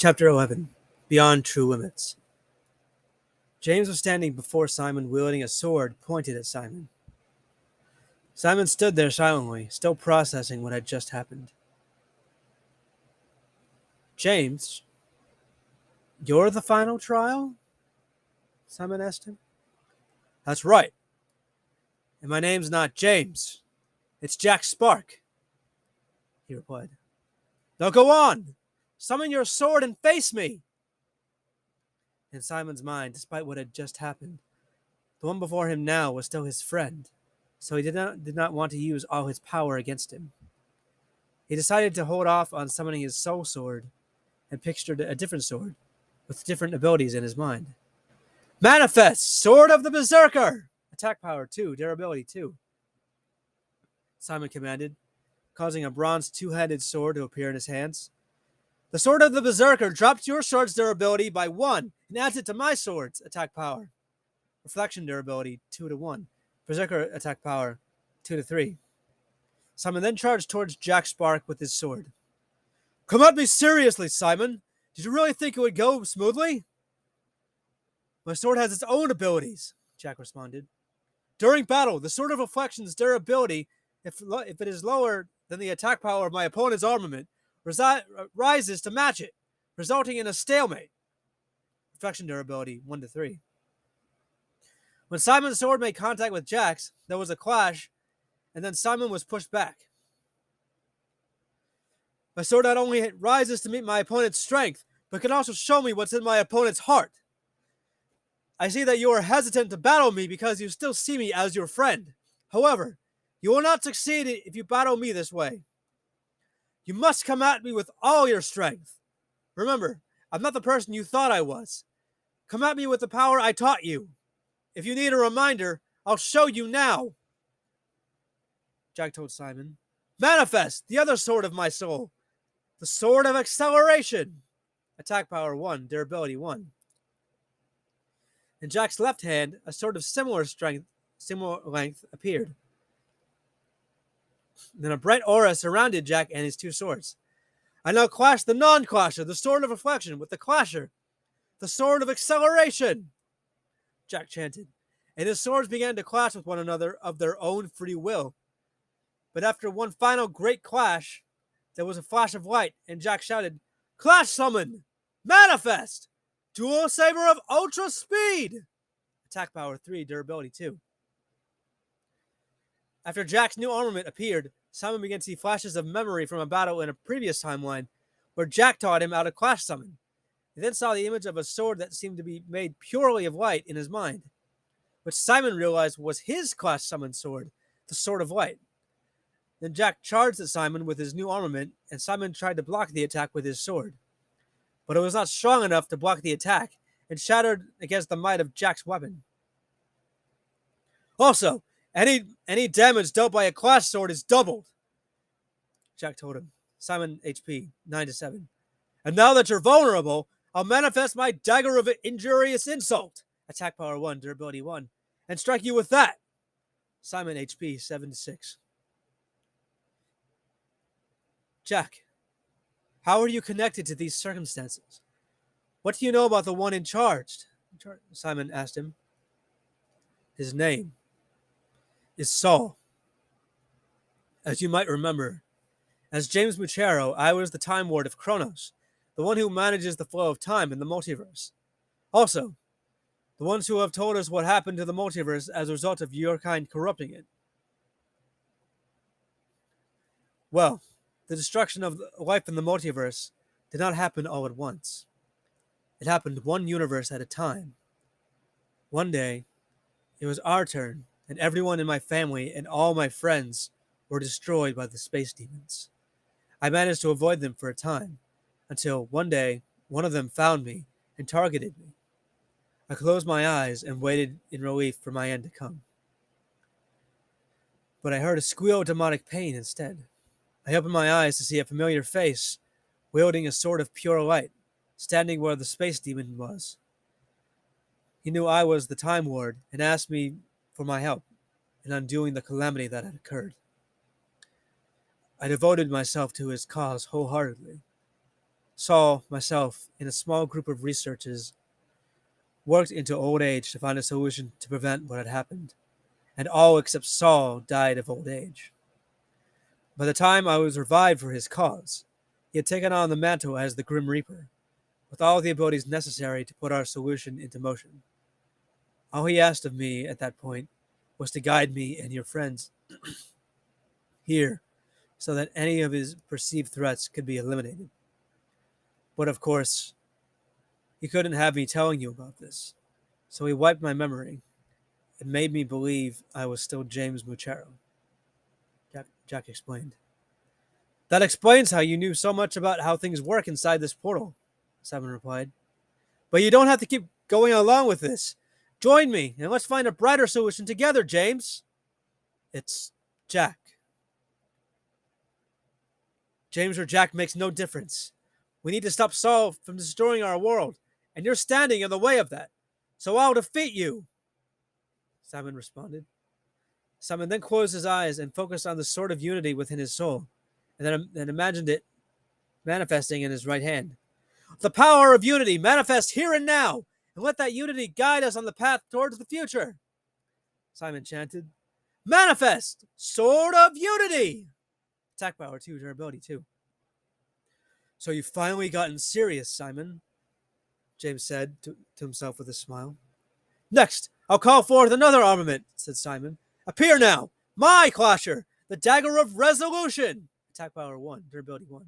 Chapter 11 Beyond True Limits. James was standing before Simon wielding a sword pointed at Simon. Simon stood there silently, still processing what had just happened. James, you're the final trial? Simon asked him. That's right. And my name's not James. It's Jack Spark, he replied. Now go on! Summon your sword and face me! In Simon's mind, despite what had just happened, the one before him now was still his friend, so he did not want to use all his power against him. He decided to hold off on summoning his soul sword and pictured a different sword with different abilities in his mind. Manifest! Sword of the Berserker! Attack power 2, durability 2. Simon commanded, causing a bronze two-handed sword to appear in his hands. The sword of the Berserker drops your sword's durability by 1 and adds it to my sword's attack power. Reflection durability 2 to 1. Berserker attack power 2 to 3. Simon then charged towards Jack Spark with his sword. Come at me seriously, Simon. Did you really think it would go smoothly? My sword has its own abilities, Jack responded. During battle, the Sword of Reflection's durability, if it is lower than the attack power of my opponent's armament, rises to match it, resulting in a stalemate. Reflection durability 1 to 3. When Simon's sword made contact with Jack's, there was a clash, and then Simon was pushed back. My sword not only rises to meet my opponent's strength, but can also show me what's in my opponent's heart. I see that you are hesitant to battle me because you still see me as your friend. However, you will not succeed if you battle me this way. You must come at me with all your strength. Remember, I'm not the person you thought I was. Come at me with the power I taught you. If you need a reminder, I'll show you now. Jack told Simon. Manifest, the other sword of my soul. The Sword of Acceleration. Attack power 1, durability 1. In Jack's left hand, a sword of similar length appeared. Then a bright aura surrounded Jack and his two swords. I now clash the non-clasher, the Sword of Reflection, with the clasher, the Sword of Acceleration, Jack chanted, and his swords began to clash with one another of their own free will. But after one final great clash, there was a flash of light, and Jack shouted, Clash Summon! Manifest! Dual Saber of Ultra Speed! Attack power 3, durability 2. After Jack's new armament appeared, Simon began to see flashes of memory from a battle in a previous timeline where Jack taught him how to clash summon. He then saw the image of a sword that seemed to be made purely of light in his mind, which Simon realized was his clash summon sword, the Sword of Light. Then Jack charged at Simon with his new armament, and Simon tried to block the attack with his sword. But it was not strong enough to block the attack, and shattered against the might of Jack's weapon. Also, any damage dealt by a clash sword is doubled, Jack told him. Simon HP 9 to 7. And now that you're vulnerable, I'll manifest my dagger of injurious insult, attack power 1, durability 1, and strike you with that. Simon HP 7 to 6. Jack, how are you connected to these circumstances? What do you know about the one in charge? Simon asked him. His name is Saul. As you might remember, as James Muchero, I was the Time Lord of Kronos, the one who manages the flow of time in the multiverse. Also, the ones who have told us what happened to the multiverse as a result of your kind corrupting it. Well, the destruction of life in the multiverse did not happen all at once. It happened one universe at a time. One day, it was our turn, and everyone in my family and all my friends were destroyed by the space demons. I managed to avoid them for a time, until one day, one of them found me and targeted me. I closed my eyes and waited in relief for my end to come. But I heard a squeal of demonic pain instead. I opened my eyes to see a familiar face, wielding a sword of pure light, standing where the space demon was. He knew I was the Time Lord and asked me for my help in undoing the calamity that had occurred. I devoted myself to his cause wholeheartedly. Saul, myself, and a small group of researchers worked into old age to find a solution to prevent what had happened, and all except Saul died of old age. By the time I was revived for his cause, he had taken on the mantle as the Grim Reaper, with all the abilities necessary to put our solution into motion. All he asked of me at that point was to guide me and your friends here so that any of his perceived threats could be eliminated. But of course, he couldn't have me telling you about this, so he wiped my memory and made me believe I was still James Muchero. Jack explained. That explains how you knew so much about how things work inside this portal, Simon replied. But you don't have to keep going along with this. Join me, and let's find a brighter solution together, James. It's Jack. James or Jack makes no difference. We need to stop Saul from destroying our world, and you're standing in the way of that. So I'll defeat you, Simon responded. Simon then closed his eyes and focused on the sword of unity within his soul, and then imagined it manifesting in his right hand. The power of unity manifest here and now, and let that unity guide us on the path towards the future, Simon chanted. Manifest! Sword of Unity! Attack power 2, durability 2. So you've finally gotten serious, Simon, James said to himself with a smile. Next, I'll call forth another armament, said Simon. Appear now! My clasher! The Dagger of Resolution! Attack power 1, durability 1.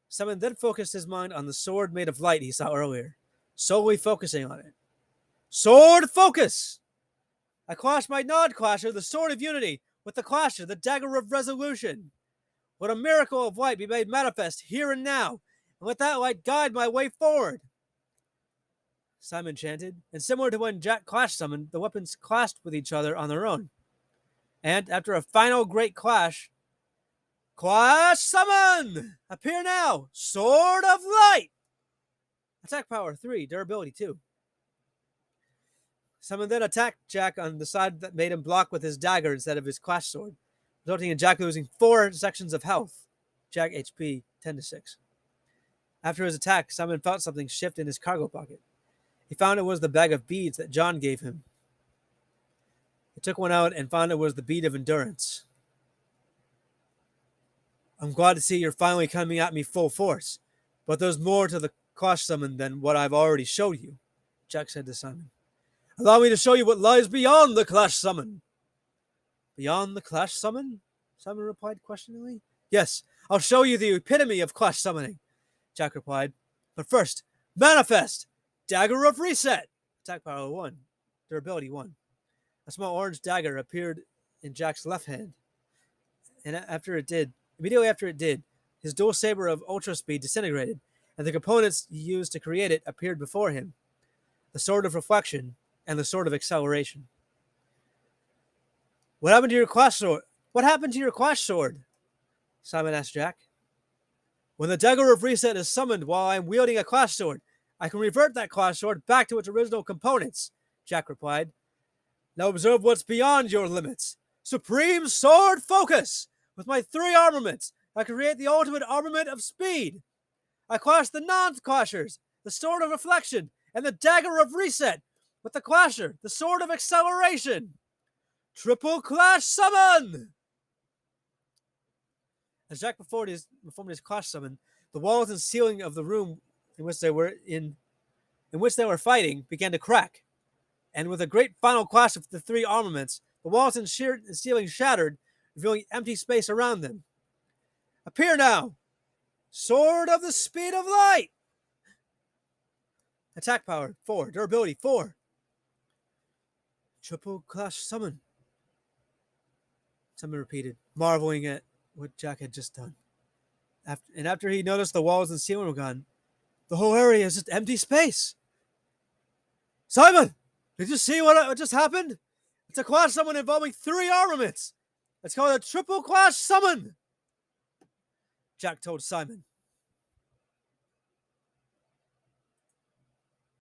Simon then focused his mind on the sword made of light he saw earlier, solely focusing on it. Sword focus! I clash my non-clasher, the Sword of Unity, with the clasher, the Dagger of Resolution. Let a miracle of light be made manifest here and now, and let that light guide my way forward, Simon chanted, and similar to when Jack clash summoned, the weapons clashed with each other on their own. And after a final great clash, Clash summon! Appear now! Sword of Light! Attack power 3, durability 2. Simon then attacked Jack on the side that made him block with his dagger instead of his clash sword, resulting in Jack losing 4 sections of health. Jack HP 10-6. After his attack, Simon felt something shift in his cargo pocket. He found it was the bag of beads that John gave him. He took one out and found it was the bead of endurance. I'm glad to see you're finally coming at me full force, but there's more to the clash summon than what I've already showed you, Jack said to Simon. Allow me to show you what lies beyond the clash summon. Beyond the clash summon? Simon replied questioningly. Yes, I'll show you the epitome of clash summoning, Jack replied. But first, manifest! Dagger of Reset! Attack power 1, durability 1. A small orange dagger appeared in Jack's left hand. And immediately after it did, his dual saber of ultra speed disintegrated, and the components he used to create it appeared before him. The Sword of Reflection and the Sword of Acceleration. What happened to your clash sword? What happened to your clash sword? Simon asked Jack. When the Dagger of Reset is summoned while I am wielding a clash sword, I can revert that clash sword back to its original components, Jack replied. Now observe what's beyond your limits. Supreme Sword Focus! With my 3 armaments, I can create the ultimate armament of speed. I clash the non-clashers, the Sword of Reflection, and the Dagger of Reset, with the clasher, the Sword of Acceleration. Triple Clash Summon! As Jack performed his clash summon, the walls and ceiling of the room in which they were fighting began to crack, and with a great final clash of the 3 armaments, the walls and ceiling shattered, revealing empty space around them. Appear now! Sword of the Speed of Light! Attack power 4, durability 4. Triple Clash Summon, Simon repeated, marveling at what Jack had just done. After he noticed the walls and ceiling were gone, the whole area is just empty space. Simon, did you see what just happened? It's a clash summon involving 3 armaments. It's called a Triple Clash Summon, Jack told Simon.